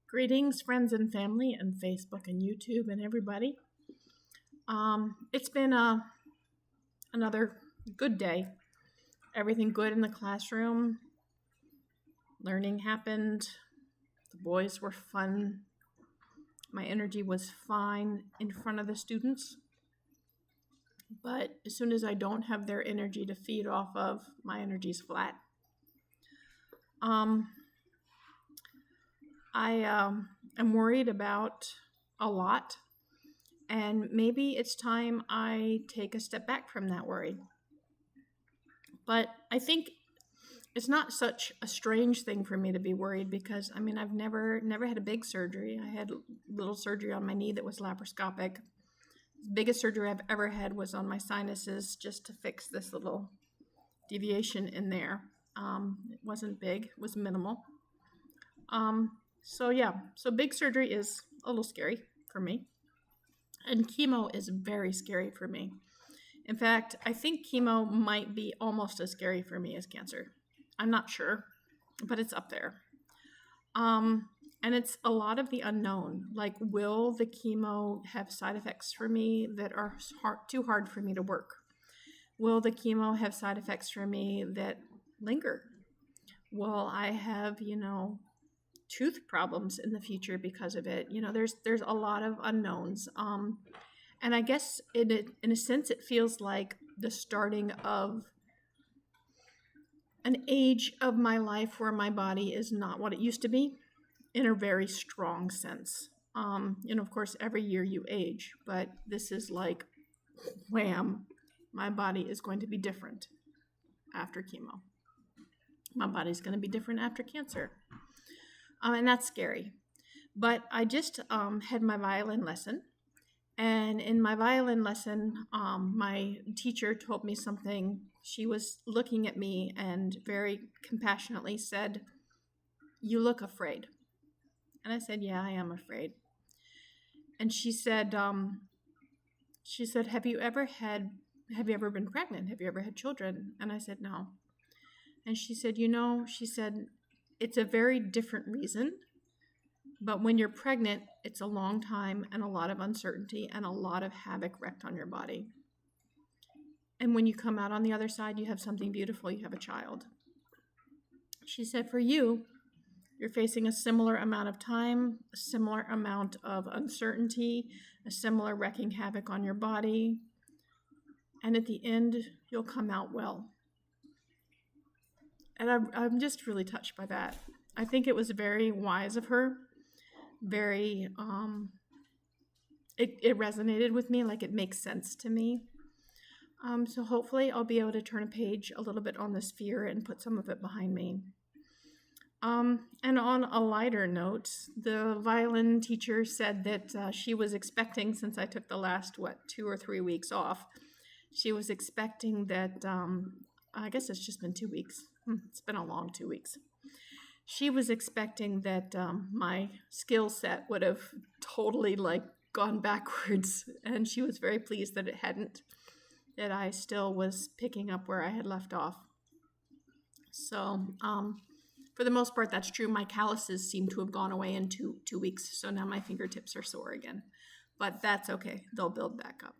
Greetings, friends and family, and Facebook and YouTube and everybody. It's been another good day. Everything good in the classroom. Learning happened. The boys were fun. My energy was fine in front of the students. But as soon as I don't have their energy to feed off of, my energy's flat. I am worried about a lot, and maybe it's time I take a step back from that worry. But I think it's not such a strange thing for me to be worried because, I've never had a big surgery. I had a little surgery on my knee that was laparoscopic. The biggest surgery I've ever had was on my sinuses, just to fix this little deviation in there. It wasn't big, it was minimal. So big surgery is a little scary for me. And chemo is very scary for me. In fact, I think chemo might be almost as scary for me as cancer. I'm not sure, but it's up there. And it's a lot of the unknown. Like, will the chemo have side effects for me that are too hard for me to work? Will the chemo have side effects for me that linger? Will I have, tooth problems in the future because of it? There's a lot of unknowns. And I guess in a sense, it feels like the starting of an age of my life where my body is not what it used to be in a very strong sense. Of course, every year you age, but this is like, wham, my body is going to be different after chemo. My body's going to be different after cancer. And that's scary. But I just had my violin lesson. And in my violin lesson, my teacher told me something. She was looking at me and very compassionately said, "You look afraid." And I said, "Yeah, I am afraid." And she said, have you ever been pregnant? Have you ever had children? And I said, "No." And she said, "It's a very different reason. But when you're pregnant, it's a long time and a lot of uncertainty and a lot of havoc wreaked on your body. And when you come out on the other side, you have something beautiful. You have a child." She said, "For you, you're facing a similar amount of time, a similar amount of uncertainty, a similar wreaking havoc on your body. And at the end, you'll come out well." And I'm just really touched by that. I think it was very wise of her. Very, it resonated with me, like it makes sense to me. So hopefully I'll be able to turn a page a little bit on this fear and put some of it behind me. And on a lighter note, the violin teacher said that she was expecting, since I took the last, 2 or 3 weeks off, she was expecting that, I guess it's just been 2 weeks. It's been a long 2 weeks. She was expecting that my skill set would have totally gone backwards, and she was very pleased that it hadn't, that I still was picking up where I had left off. So for the most part, that's true. My calluses seem to have gone away in two weeks, so now my fingertips are sore again. But that's okay. They'll build back up.